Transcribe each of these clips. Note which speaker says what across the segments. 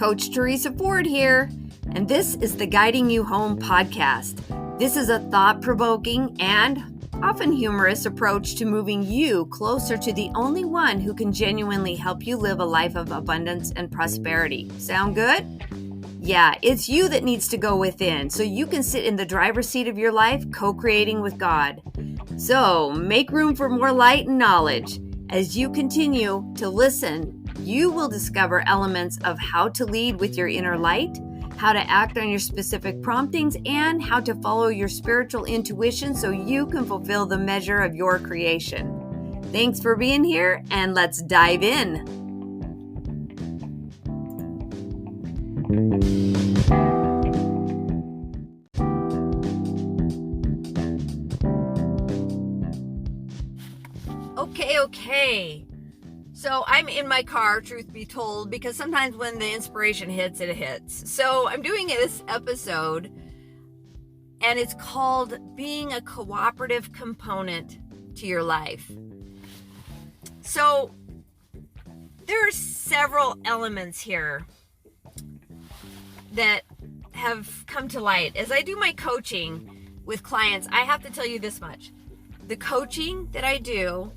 Speaker 1: Coach Teresa Ford here, and this is the Guiding You Home podcast. This is a thought-provoking and often humorous approach to moving you closer to the only one who can genuinely help you live a life of abundance and prosperity. Sound good? Yeah, it's you that needs to go within so you can sit in the driver's seat of your life, co-creating with God. So make room for more light and knowledge. As you continue to listen, you will discover elements of how to lead with your inner light, how to act on your specific promptings, and how to follow your spiritual intuition so you can fulfill the measure of your creation. Thanks for being here, and let's dive in. Okay. So I'm in my car, truth be told, because sometimes when the inspiration hits, it hits. So I'm doing this episode, and it's called Being a Cooperative Component to Your Life. So there are several elements here that have come to light. As I do my coaching with clients, I have to tell you this much. The coaching that I do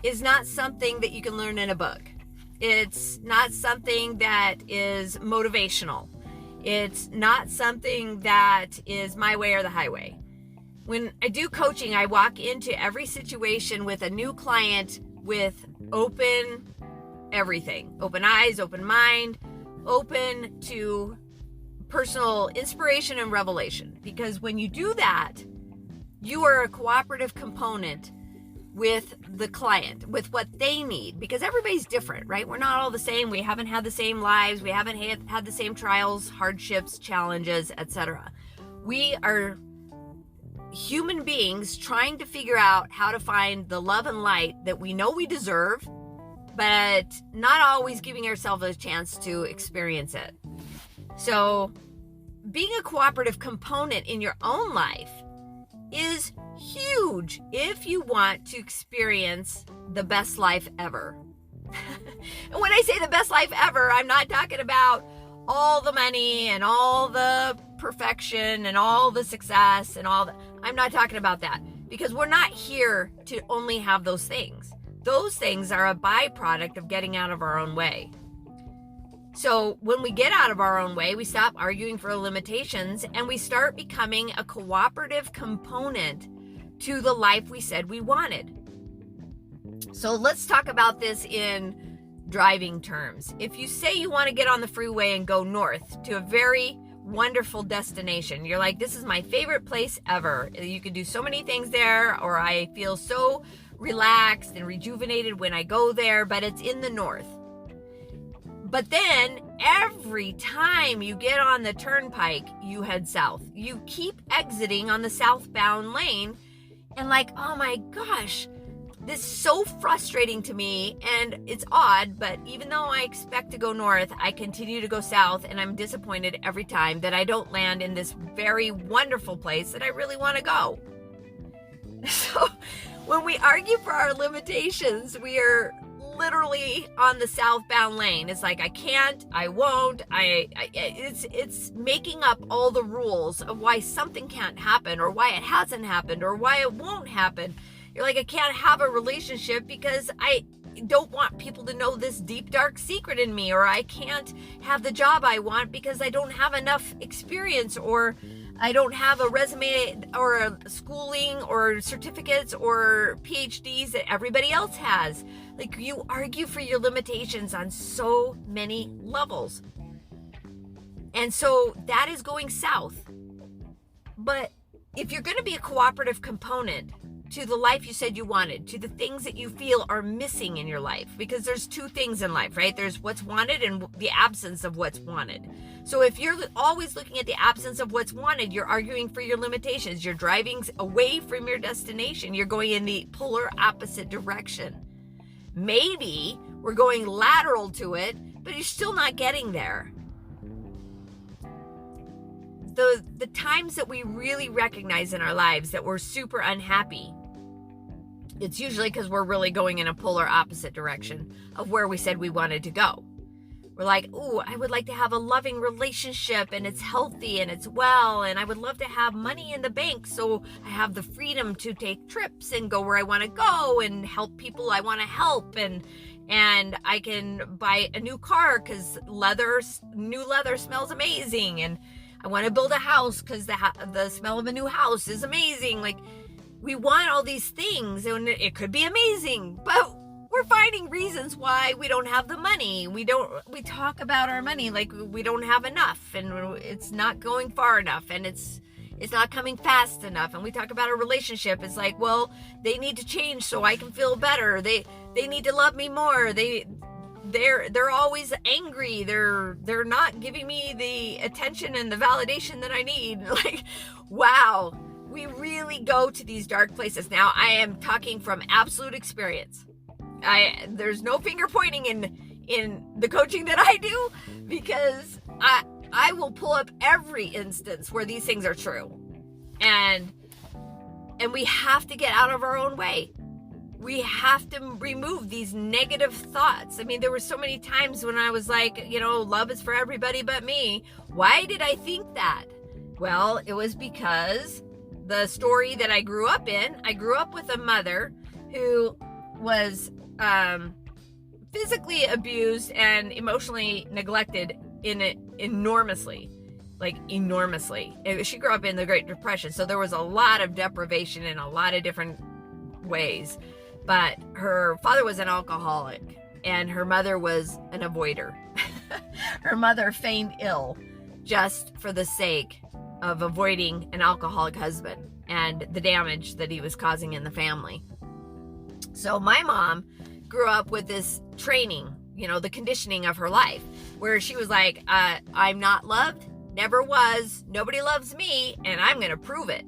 Speaker 1: is not something that you can learn in a book. It's not something that is motivational. It's not something that is my way or the highway. When I do coaching, I walk into every situation with a new client with open everything, open eyes, open mind, open to personal inspiration and revelation. Because when you do that, you are a cooperative component with the client, with what they need, because everybody's different, right? We're not all the same. We haven't had the same lives. We haven't had the same trials, hardships, challenges, etc. We are human beings trying to figure out how to find the love and light that we know we deserve, but not always giving ourselves a chance to experience it. So being a cooperative component in your own life is huge if you want to experience the best life ever. And when I say the best life ever, I'm not talking about all the money and all the perfection and all the success and all that. I'm not talking about that, because we're not here to only have those things. Those things are a byproduct of getting out of our own way. So when we get out of our own way, we stop arguing for limitations and we start becoming a cooperative component to the life we said we wanted. So let's talk about this in driving terms. If you say you want to get on the freeway and go north to a very wonderful destination, you're like, this is my favorite place ever. You can do so many things there, or I feel so relaxed and rejuvenated when I go there, but it's in the north. But then every time you get on the turnpike, you head south. You keep exiting on the southbound lane, and like, oh my gosh, this is so frustrating to me. And it's odd, but even though I expect to go north, I continue to go south, and I'm disappointed every time that I don't land in this very wonderful place that I really want to go. So when we argue for our limitations, we are literally on the southbound lane. It's like, I can't, I won't, it's making up all the rules of why something can't happen, or why it hasn't happened, or why it won't happen. You're like, I can't have a relationship because I don't want people to know this deep, dark secret in me, or I can't have the job I want because I don't have enough experience, or I don't have a resume or a schooling or certificates or PhDs that everybody else has. Like, you argue for your limitations on so many levels. And so that is going south. But if you're going to be a cooperative component to the life you said you wanted, to the things that you feel are missing in your life, because there's two things in life, right? There's what's wanted and the absence of what's wanted. So if you're always looking at the absence of what's wanted, you're arguing for your limitations. You're driving away from your destination. You're going in the polar opposite direction. Maybe we're going lateral to it, but you're still not getting there. The times that we really recognize in our lives that we're super unhappy, it's usually because we're really going in a polar opposite direction of where we said we wanted to go. We're like, ooh, I would like to have a loving relationship and it's healthy and it's well, and I would love to have money in the bank so I have the freedom to take trips and go where I want to go and help people I want to help, and I can buy a new car because new leather smells amazing, and I want to build a house because the smell of a new house is amazing. Like, we want all these things, and it could be amazing, but we're finding reasons why we don't have the money. We talk about our money like we don't have enough, and it's not going far enough, and it's not coming fast enough. And we talk about a relationship. It's like, well, they need to change so I can feel better. They need to love me more. They're always angry. They're not giving me the attention and the validation that I need. Like, wow, we really go to these dark places. Now, I am talking from absolute experience. There's no finger pointing in the coaching that I do, because I will pull up every instance where these things are true. And we have to get out of our own way. We have to remove these negative thoughts. I mean, there were so many times when I was like, love is for everybody but me. Why did I think that? Well, it was because the story that I grew up in, I grew up with a mother who was physically abused and emotionally neglected enormously. She grew up in the Great Depression, so there was a lot of deprivation in a lot of different ways. But her father was an alcoholic, and her mother was an avoider. Her mother feigned ill just for the sake of avoiding an alcoholic husband and the damage that he was causing in the family. So my mom grew up with this training, the conditioning of her life, where she was like, I'm not loved, never was, nobody loves me, and I'm going to prove it.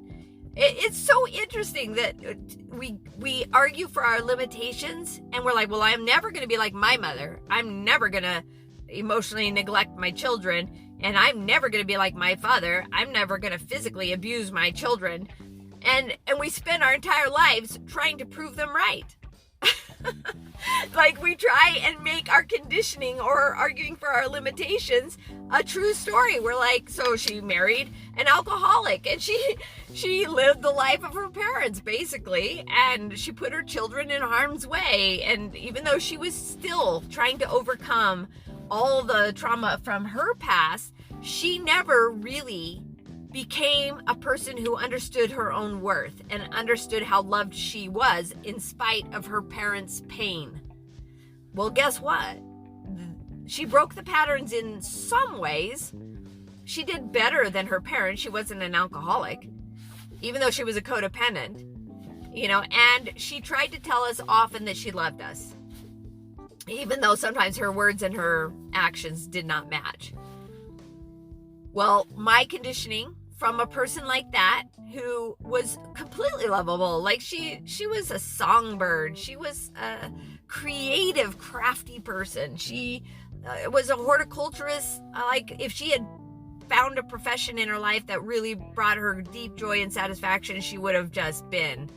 Speaker 1: It's so interesting that we argue for our limitations, and we're like, well, I'm never going to be like my mother. I'm never going to emotionally neglect my children, and I'm never going to be like my father. I'm never going to physically abuse my children. And we spend our entire lives trying to prove them right. Like, we try and make our conditioning or arguing for our limitations a true story. We're like, so she married an alcoholic, and she lived the life of her parents, basically, and she put her children in harm's way. And even though she was still trying to overcome all the trauma from her past, she never really became a person who understood her own worth and understood how loved she was in spite of her parents' pain. Well, guess what? She broke the patterns in some ways. She did better than her parents. She wasn't an alcoholic, even though she was a codependent, and she tried to tell us often that she loved us, even though sometimes her words and her actions did not match. Well, my conditioning from a person like that, who was completely lovable, like she was a songbird, she was a creative, crafty person, she was a horticulturist. Like, if she had found a profession in her life that really brought her deep joy and satisfaction, she would have just been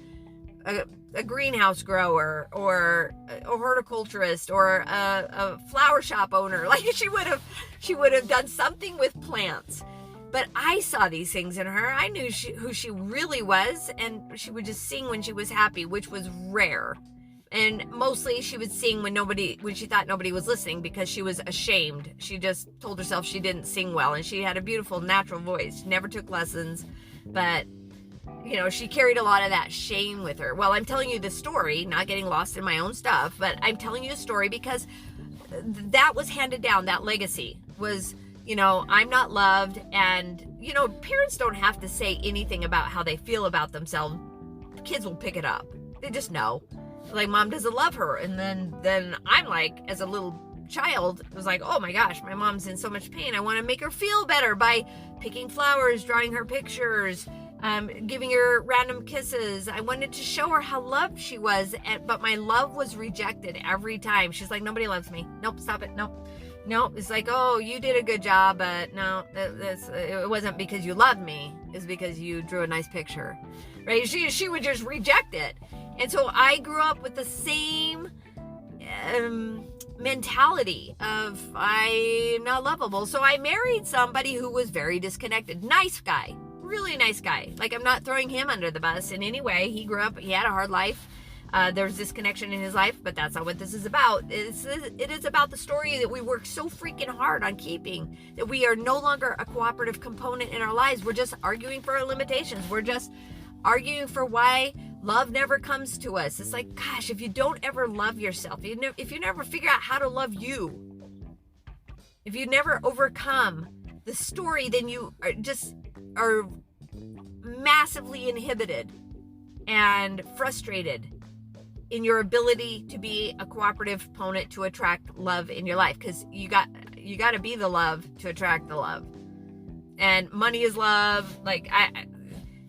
Speaker 1: a greenhouse grower or a horticulturist or a flower shop owner. Like, she would have done something with plants. But I saw these things in her. I knew who she really was, and she would just sing when she was happy, which was rare. And mostly she would sing when she thought nobody was listening, because she was ashamed. She just told herself she didn't sing well, and she had a beautiful natural voice. She never took lessons, but she carried a lot of that shame with her. Well, I'm telling you this story, not getting lost in my own stuff, but I'm telling you a story because that was handed down. That legacy was, I'm not loved. And, parents don't have to say anything about how they feel about themselves. Kids will pick it up. They just know. Like, mom doesn't love her. And then I'm like, as a little child, was like, oh my gosh, my mom's in so much pain. I want to make her feel better by picking flowers, drawing her pictures, giving her random kisses. I wanted to show her how loved she was, but my love was rejected every time. She's like, nobody loves me. Nope, stop it. Nope. It's like, oh, you did a good job, but no, it wasn't because you loved me. It's because you drew a nice picture, right? She would just reject it. And so I grew up with the same mentality of I'm not lovable. So I married somebody who was very disconnected. Nice guy, really nice guy. Like, I'm not throwing him under the bus in any way. He grew up, he had a hard life. There's disconnection in his life, but that's not what this is about. It is about the story that we work so freaking hard on keeping, that we are no longer a cooperative component in our lives. We're just arguing for our limitations. We're just arguing for why love never comes to us. It's like, gosh, if you don't ever love yourself, if you never figure out how to love you, if you never overcome the story, then you are massively inhibited and frustrated in your ability to be a cooperative component to attract love in your life, because you got to be the love to attract the love. And money is love. Like,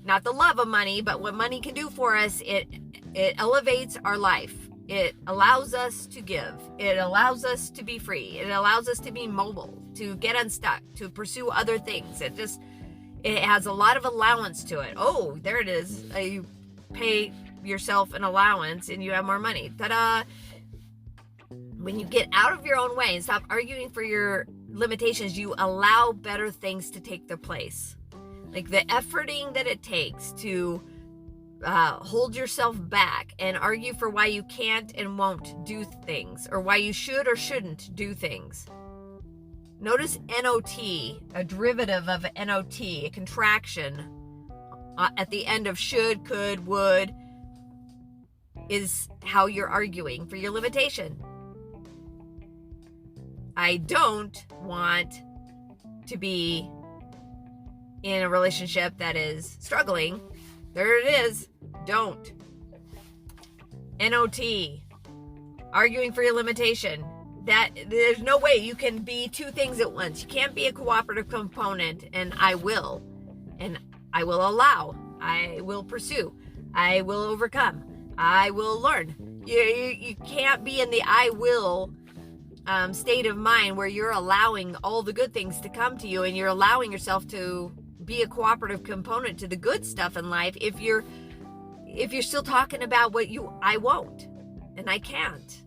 Speaker 1: not the love of money, but what money can do for us, it elevates our life. It allows us to give. It allows us to be free. It allows us to be mobile, to get unstuck, to pursue other things. It has a lot of allowance to it. Oh, there it is. You pay yourself an allowance and you have more money. Ta-da! When you get out of your own way and stop arguing for your limitations, you allow better things to take their place. Like the efforting that it takes to hold yourself back and argue for why you can't and won't do things, or why you should or shouldn't do things. Notice NOT, a derivative of NOT, a contraction at the end of should, could, would, is how you're arguing for your limitation. I don't want to be in a relationship that is struggling. There it is. Don't. NOT. Arguing for your limitation. That there's no way you can be two things at once. You can't be a cooperative component and I will allow. I will pursue. I will overcome. I will learn. You can't be in the I will state of mind where you're allowing all the good things to come to you and you're allowing yourself to be a cooperative component to the good stuff in life if you're still talking about what I won't and I can't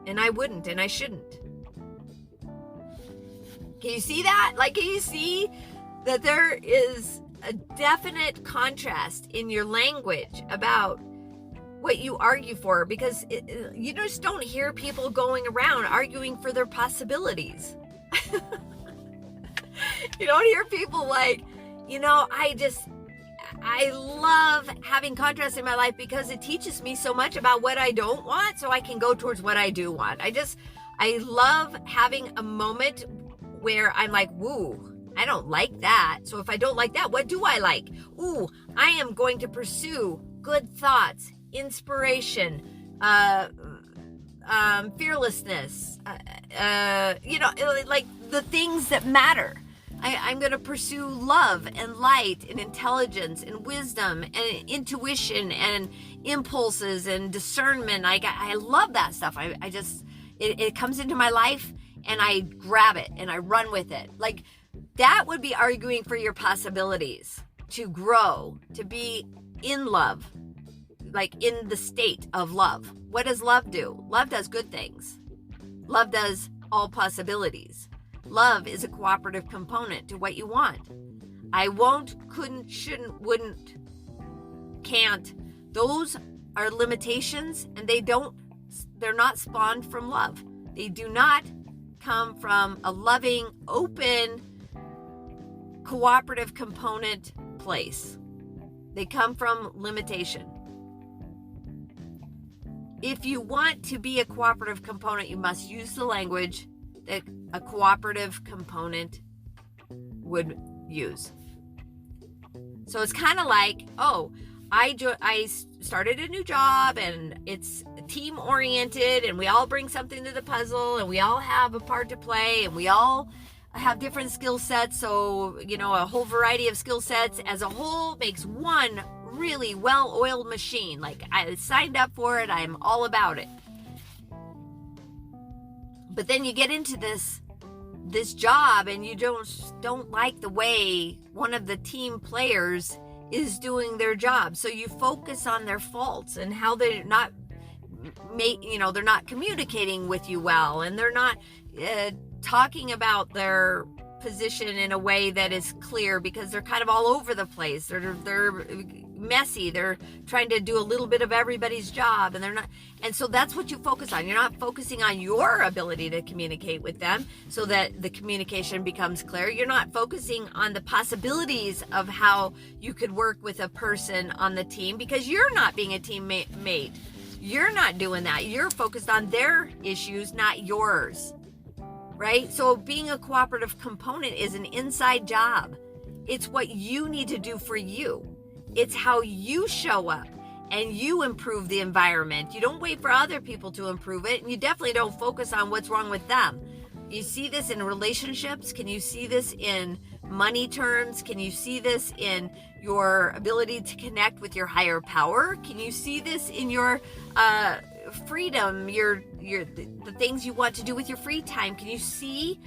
Speaker 1: and I wouldn't and I shouldn't. Can you see that? Like, can you see that there is a definite contrast in your language about what you argue for? Because you just don't hear people going around arguing for their possibilities. You don't hear people like, I love having contrast in my life because it teaches me so much about what I don't want so I can go towards what I do want. I love having a moment where I'm like, woo, I don't like that. So if I don't like that, what do I like? Ooh, I am going to pursue good thoughts, inspiration, fearlessness, like the things that matter. I'm going to pursue love and light and intelligence and wisdom and intuition and impulses and discernment. I love that stuff. It comes into my life and I grab it and I run with it. Like, that would be arguing for your possibilities to grow, to be in love, like in the state of love. What does love do? Love does good things. Love does all possibilities. Love is a cooperative component to what you want. I won't, couldn't, shouldn't, wouldn't, can't. Those are limitations and they're not spawned from love. They do not come from a loving, open, cooperative component place. They come from limitation. If you want to be a cooperative component, you must use the language that a cooperative component would use. So it's kind of like, I started a new job and it's team oriented and we all bring something to the puzzle and we all have a part to play and we all have different skill sets. So, a whole variety of skill sets as a whole makes one really well-oiled machine. Like, I signed up for it. I'm all about it. But then you get into this job and you don't like the way one of the team players is doing their job. So you focus on their faults and how they're not they're not communicating with you well, and they're not talking about their position in a way that is clear, because they're kind of all over the place. They're messy. They're trying to do a little bit of everybody's job, and they're not. And so that's what you focus on. You're not focusing on your ability to communicate with them so that the communication becomes clear. You're not focusing on the possibilities of how you could work with a person on the team, because you're not being a teammate. You're not doing that. You're focused on their issues, not yours. Right? So being a cooperative component is an inside job. It's what you need to do for you. It's how you show up and you improve the environment. You don't wait for other people to improve it, and you definitely don't focus on what's wrong with them. You see this in relationships? Can you see this in money terms? Can you see this in your ability to connect with your higher power? Can you see this in your freedom, the things you want to do with your free time? Can you see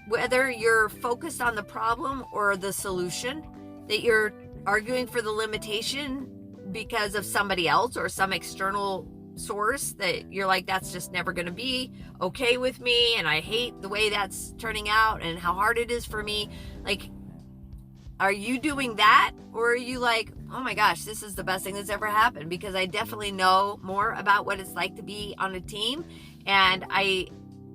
Speaker 1: whether you're focused on the problem or the solution, that you're arguing for the limitation because of somebody else or some external source that you're like, that's just never going to be okay with me, and I hate the way that's turning out and how hard it is for me? Like, are you doing that, or are you like, oh my gosh, this is the best thing that's ever happened, because I definitely know more about what it's like to be on a team, and I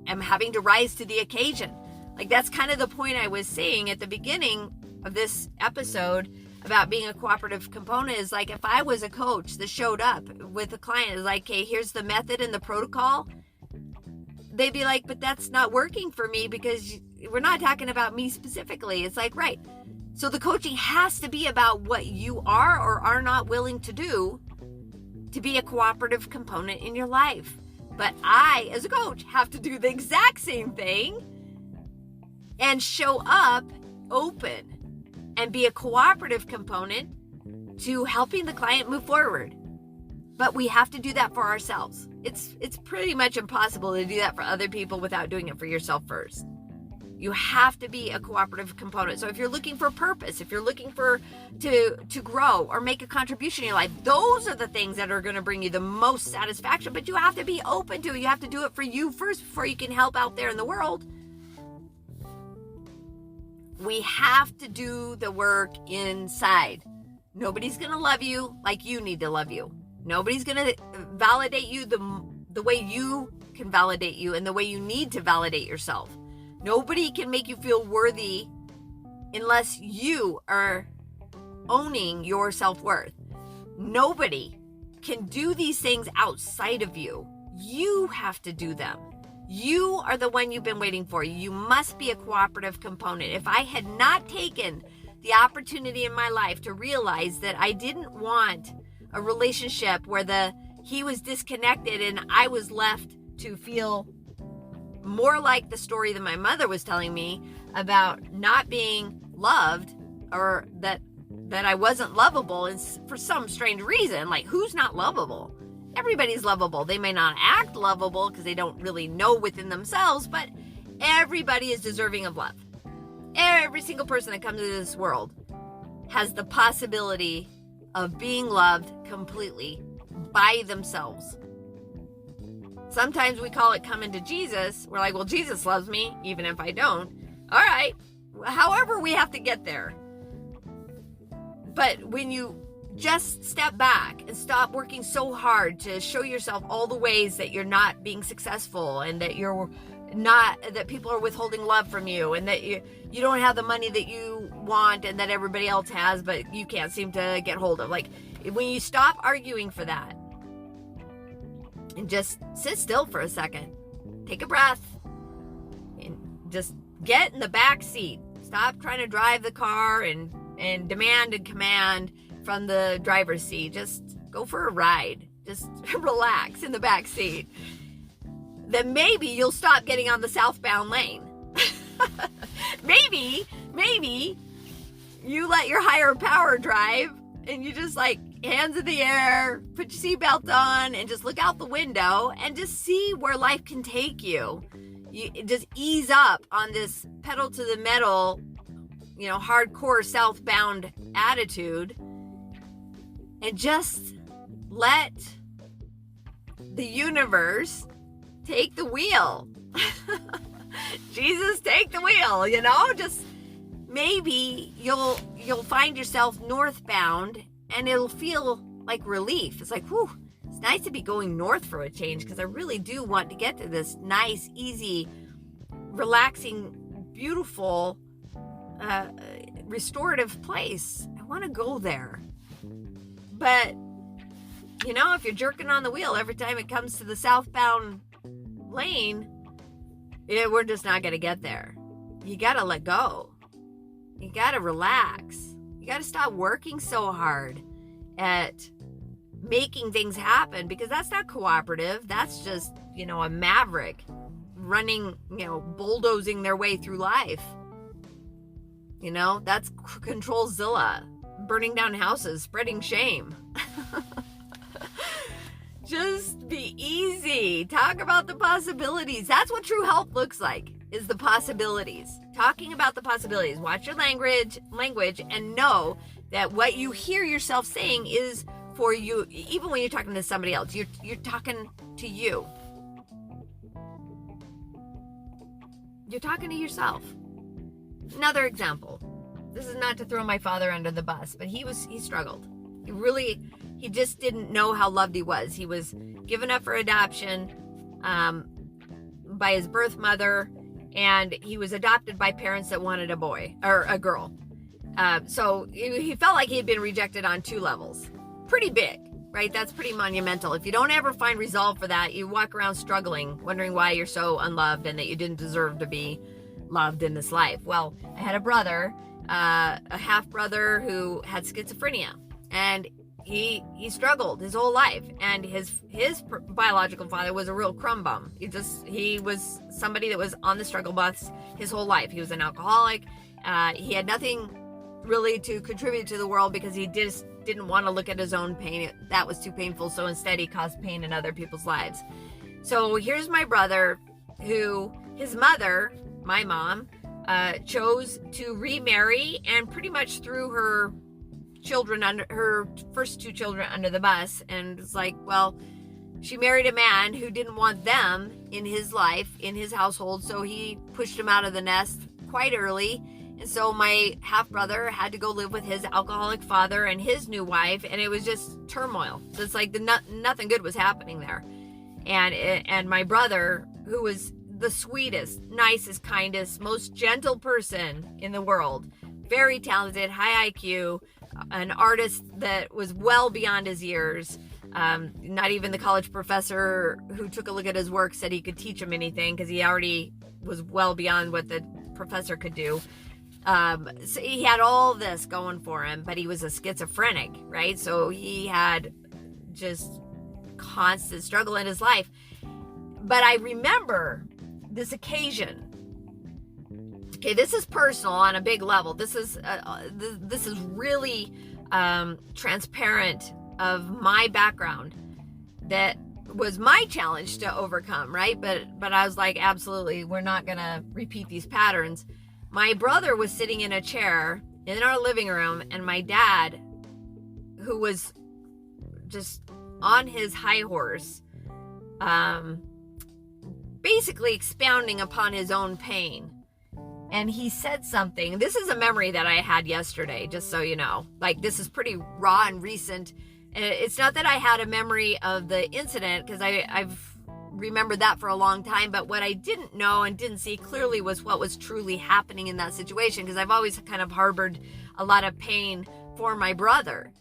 Speaker 1: am having to rise to the occasion. Like, that's kind of the point I was saying at the beginning of this episode about being a cooperative component. Is like, if I was a coach that showed up with a client, is like, hey, here's the method and the protocol, they'd be like, but that's not working for me because we're not talking about me specifically. It's like, right. So the coaching has to be about what you are or are not willing to do to be a cooperative component in your life. But I, as a coach, have to do the exact same thing and show up open and be a cooperative component to helping the client move forward. But we have to do that for ourselves. It's pretty much impossible to do that for other people without doing it for yourself first. You have to be a cooperative component. So if you're looking for purpose, if you're looking to grow or make a contribution in your life, those are the things that are going to bring you the most satisfaction. But you have to be open to it. You have to do it for you first before you can help out there in the world. We have to do the work inside. Nobody's going to love you like you need to love you. Nobody's going to validate you the way you can validate you and the way you need to validate yourself. Nobody can make you feel worthy unless you are owning your self-worth. Nobody can do these things outside of you. You have to do them. You are the one you've been waiting for. You must be a cooperative component. If I had not taken the opportunity in my life to realize that I didn't want a relationship where he was disconnected and I was left to feel more like the story that my mother was telling me about not being loved, or that I wasn't lovable, and for some strange reason, like, who's not lovable? Everybody's lovable. They may not act lovable because they don't really know within themselves, but everybody is deserving of love. Every single person that comes into this world has the possibility of being loved completely by themselves. Sometimes we call it coming to Jesus. We're like, well, Jesus loves me, even if I don't. All right. However, we have to get there. But when you just step back and stop working so hard to show yourself all the ways that you're not being successful, and that that people are withholding love from you, and that you don't have the money that you want and that everybody else has, but you can't seem to get hold of. Like, when you stop arguing for that and just sit still for a second, take a breath, and just get in the back seat. Stop trying to drive the car and demand and command from the driver's seat. Just go for a ride. Just relax in the back seat. Then maybe you'll stop getting on the southbound lane. maybe you let your higher power drive, and you just, like, hands in the air, put your seatbelt on, and just look out the window and just see where life can take you. You just ease up on this pedal to the metal, hardcore southbound attitude, and just let the universe, take the wheel. Jesus, take the wheel, you know? Just maybe you'll find yourself northbound and it'll feel like relief. It's like, whew, it's nice to be going north for a change, because I really do want to get to this nice, easy, relaxing, beautiful, restorative place. I want to go there. But, you know, if you're jerking on the wheel every time it comes to the southbound lane, we're just not going to get there. You got to let go. You got to relax. You got to stop working so hard at making things happen, because that's not cooperative. That's just, you know, a maverick running, you know, bulldozing their way through life. You know, that's ControlZilla, burning down houses, spreading shame. Just be easy. Talk about the possibilities. That's what true health looks like, is the possibilities. Talking about the possibilities. Watch your language, and know that what you hear yourself saying is for you. Even when you're talking to somebody else, you're talking to you. You're talking to yourself. Another example. This is not to throw my father under the bus, but he struggled. He just didn't know how loved he was. He was given up for adoption by his birth mother, and he was adopted by parents that wanted a boy or a girl. So he felt like he had been rejected on 2 levels. Pretty big, right? That's pretty monumental. If you don't ever find resolve for that, you walk around struggling, wondering why you're so unloved and that you didn't deserve to be loved in this life. Well, I had a brother, a half brother, who had schizophrenia, and he struggled his whole life, and his biological father was a real crumb bum. He was somebody that was on the struggle bus his whole life. He was an alcoholic. He had nothing really to contribute to the world, because he just didn't want to look at his own pain. That was too painful, so instead he caused pain in other people's lives. So here's my brother, who his mother, my mom, chose to remarry, and pretty much threw her first 2 children under the bus, and it's like, well, she married a man who didn't want them in his life, in his household, so he pushed him out of the nest quite early. And so my half brother had to go live with his alcoholic father and his new wife, and it was just turmoil. So it's like nothing good was happening there. And my brother, who was the sweetest, nicest, kindest, most gentle person in the world, very talented, high IQ, an artist that was well beyond his years. Not even the college professor who took a look at his work said he could teach him anything, because he already was well beyond what the professor could do. So he had all this going for him, but he was a schizophrenic, right? So he had just constant struggle in his life. But I remember this occasion. Okay, this is personal on a big level. This is really transparent of my background. That was my challenge to overcome, right? But I was like, absolutely, we're not gonna repeat these patterns. My brother was sitting in a chair in our living room, and my dad, who was just on his high horse, basically expounding upon his own pain. And he said something. This is a memory that I had yesterday, just so you know. Like, this is pretty raw and recent. It's not that I had a memory of the incident, because I've remembered that for a long time, but what I didn't know and didn't see clearly was what was truly happening in that situation, because I've always kind of harbored a lot of pain for my brother,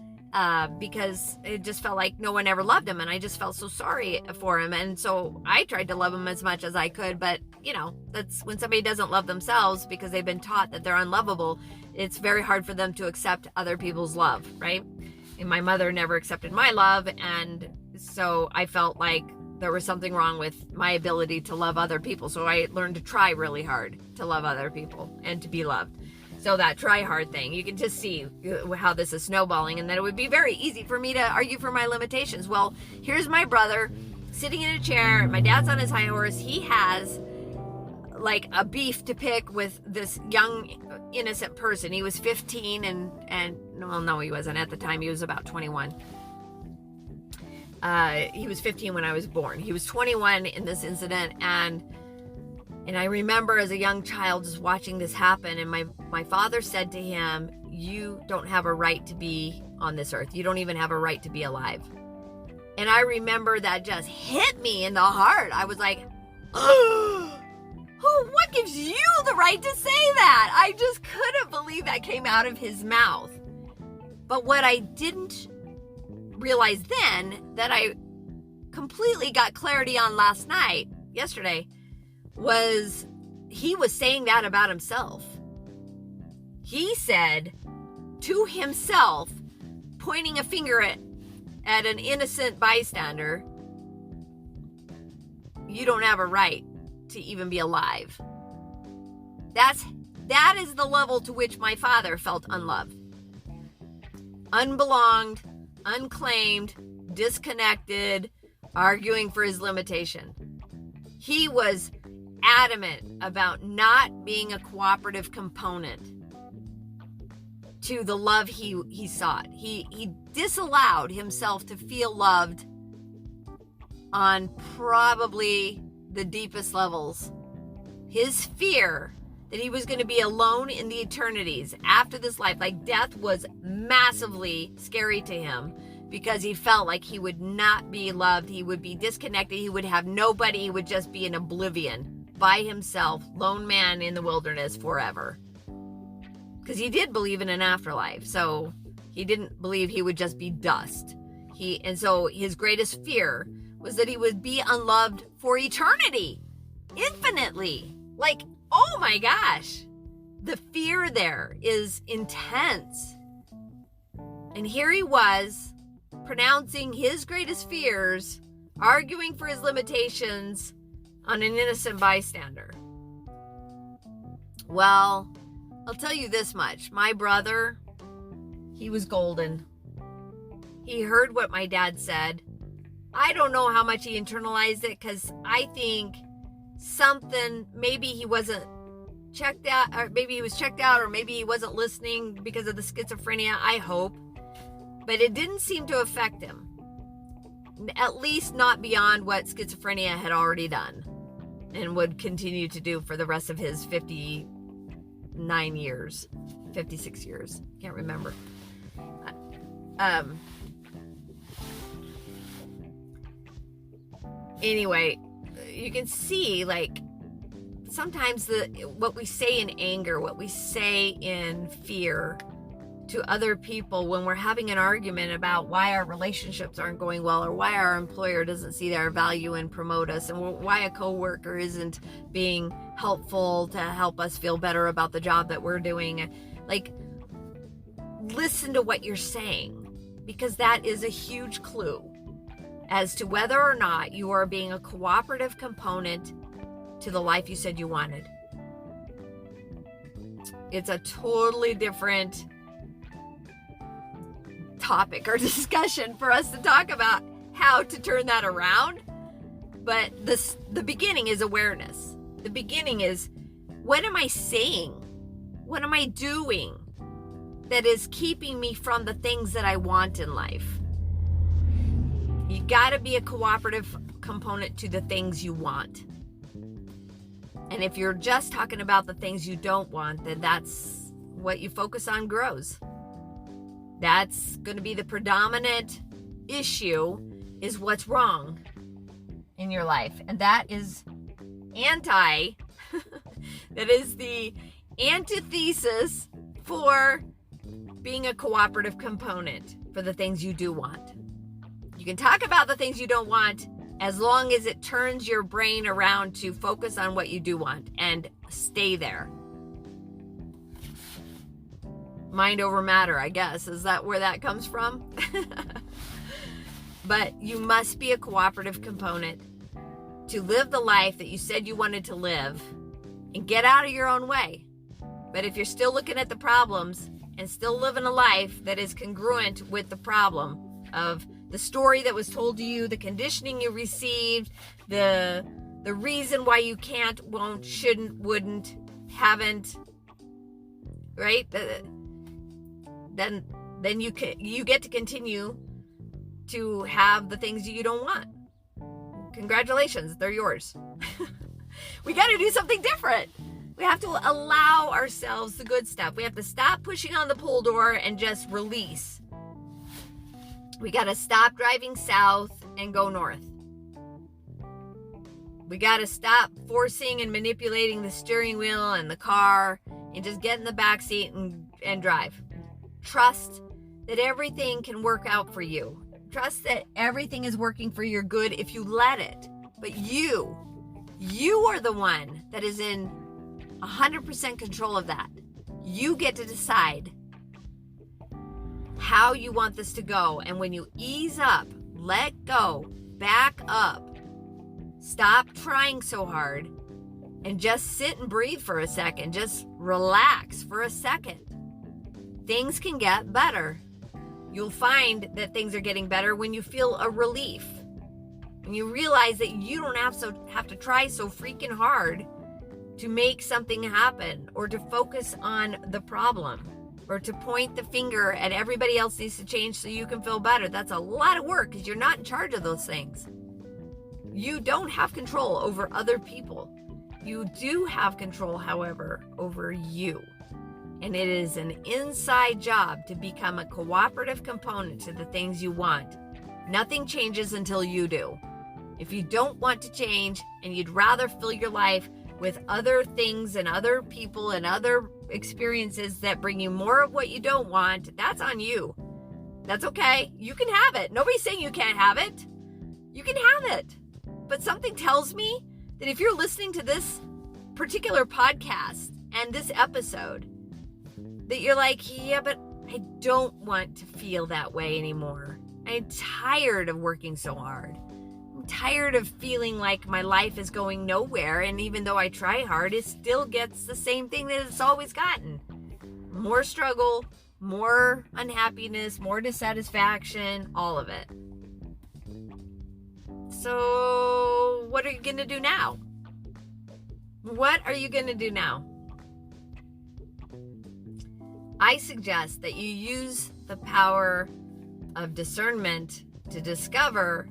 Speaker 1: because it just felt like no one ever loved him, and I just felt so sorry for him. And so I tried to love him as much as I could, but you know, that's when somebody doesn't love themselves because they've been taught that they're unlovable. It's very hard for them to accept other people's love, right? And my mother never accepted my love, and so I felt like there was something wrong with my ability to love other people. So I learned to try really hard to love other people and to be loved. So that try hard thing, you can just see how this is snowballing, and that it would be very easy for me to argue for my limitations. Well, here's my brother sitting in a chair. My dad's on his high horse. He has like a beef to pick with this young, innocent person. He was 15 and well, no, he wasn't at the time. He was about 21. He was 15 when I was born. He was 21 in this incident, and I remember as a young child just watching this happen, and my father said to him, "You don't have a right to be on this earth. You don't even have a right to be alive." And I remember that just hit me in the heart. I was like, what gives you the right to say that? I just couldn't believe that came out of his mouth. But what I didn't realize then, that I completely got clarity on yesterday, was he was saying that about himself. He said to himself, pointing a finger at an innocent bystander, "You don't have a right to even be alive." That is the level to which my father felt unloved, unbelonged, unclaimed, disconnected, arguing for his limitation. He was adamant about not being a cooperative component to the love he sought. He disallowed himself to feel loved on probably the deepest levels. His fear that he was going to be alone in the eternities after this life, like death, was massively scary to him, because he felt like he would not be loved, he would be disconnected, he would have nobody, he would just be in oblivion, by himself, lone man in the wilderness forever. Because he did believe in an afterlife, so he didn't believe he would just be dust. And so his greatest fear was that he would be unloved for eternity, infinitely. Like, oh my gosh, the fear there is intense. And here he was, pronouncing his greatest fears, arguing for his limitations on an innocent bystander. Well, I'll tell you this much. My brother, he was golden. He heard what my dad said. I don't know how much he internalized it, because I think maybe he wasn't checked out, or maybe he was checked out, or maybe he wasn't listening because of the schizophrenia, I hope. But it didn't seem to affect him, at least not beyond what schizophrenia had already done and would continue to do for the rest of his 56 years. Can't remember. Anyway, you can see, like, sometimes what we say in anger, what we say in fear to other people when we're having an argument about why our relationships aren't going well, or why our employer doesn't see our value and promote us, and why a coworker isn't being helpful to help us feel better about the job that we're doing. Like, listen to what you're saying, because that is a huge clue as to whether or not you are being a cooperative component to the life you said you wanted. It's a totally different topic or discussion for us to talk about how to turn that around. But the beginning is awareness. The beginning is, what am I saying? What am I doing that is keeping me from the things that I want in life? You got to be a cooperative component to the things you want. And if you're just talking about the things you don't want, then that's what you focus on grows. That's going to be the predominant issue, is what's wrong in your life. And that is that is the antithesis for being a cooperative component for the things you do want. You can talk about the things you don't want as long as it turns your brain around to focus on what you do want and stay there. Mind over matter, I guess. Is that where that comes from? But you must be a cooperative component to live the life that you said you wanted to live and get out of your own way. But if you're still looking at the problems and still living a life that is congruent with the problem of the story that was told to you, the conditioning you received, the reason why you can't, won't, shouldn't, wouldn't, haven't, right? Then you get to continue to have the things you don't want. Congratulations, they're yours. We got to do something different. We have to allow ourselves the good stuff. We have to stop pushing on the pull door and just release. We got to stop driving south and go north. We got to stop forcing and manipulating the steering wheel and the car and just get in the back seat and drive. Trust that everything can work out for you. Trust that everything is working for your good if you let it. But you are the one that is in 100% control of that. You get to decide how you want this to go. And when you ease up, let go, back up, stop trying so hard, and just sit and breathe for a second. Just relax for a second. Things can get better. You'll find that things are getting better when you feel a relief. When you realize that you don't have to try so freaking hard to make something happen, or to focus on the problem, or to point the finger at everybody else needs to change so you can feel better. That's a lot of work because you're not in charge of those things. You don't have control over other people. You do have control, however, over you. And it is an inside job to become a cooperative component to the things you want. Nothing changes until you do. If you don't want to change and you'd rather fill your life with other things and other people and other experiences that bring you more of what you don't want, that's on you. That's okay. You can have it. Nobody's saying you can't have it. You can have it. But something tells me that if you're listening to this particular podcast and this episode, that you're like, yeah, but I don't want to feel that way anymore. I'm tired of working so hard. I'm tired of feeling like my life is going nowhere, and even though I try hard, it still gets the same thing that it's always gotten. More struggle, more unhappiness, more dissatisfaction, all of it. So what are you going to do now? What are you going to do now? I suggest that you use the power of discernment to discover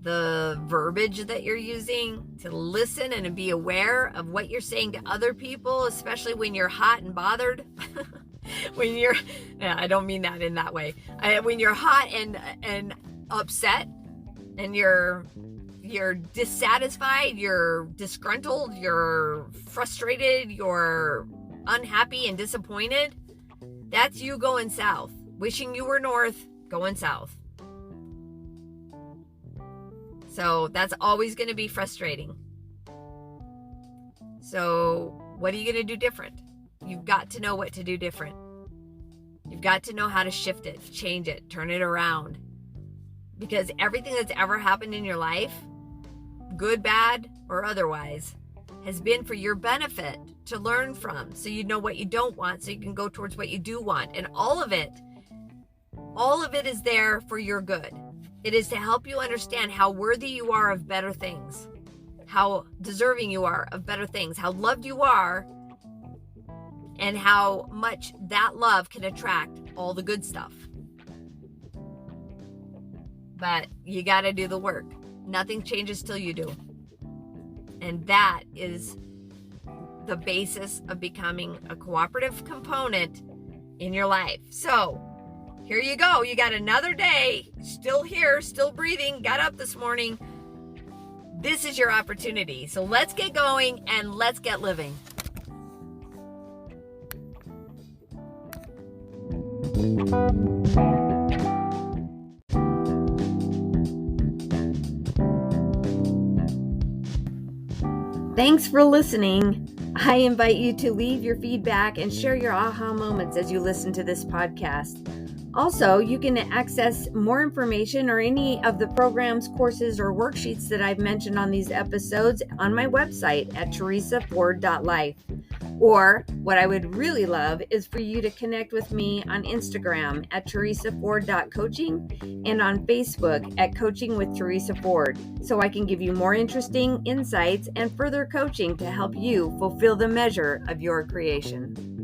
Speaker 1: the verbiage that you're using, to listen and to be aware of what you're saying to other people, especially when you're hot and bothered. I don't mean that in that way. When you're hot and upset, and you're dissatisfied, you're disgruntled, you're frustrated, you're unhappy and disappointed, that's you going south. Wishing you were north, going south. So that's always going to be frustrating. So what are you going to do different? You've got to know what to do different. You've got to know how to shift it, change it, turn it around. Because everything that's ever happened in your life, good, bad, or otherwise, has been for your benefit to learn from. So you know what you don't want, so you can go towards what you do want. And all of it is there for your good. It is to help you understand how worthy you are of better things, how deserving you are of better things, how loved you are, and how much that love can attract all the good stuff. But you got to do the work. Nothing changes till you do. And that is the basis of becoming a cooperative component in your life. So here you go. You got another day, still here, still breathing, got up this morning. This is your opportunity. So let's get going and let's get living. Thanks for listening. I invite you to leave your feedback and share your aha moments as you listen to this podcast. Also, you can access more information or any of the programs, courses, or worksheets that I've mentioned on these episodes on my website at teresaford.life. Or what I would really love is for you to connect with me on Instagram at teresaford.coaching and on Facebook at Coaching with Teresa Ford, so I can give you more interesting insights and further coaching to help you fulfill the measure of your creation.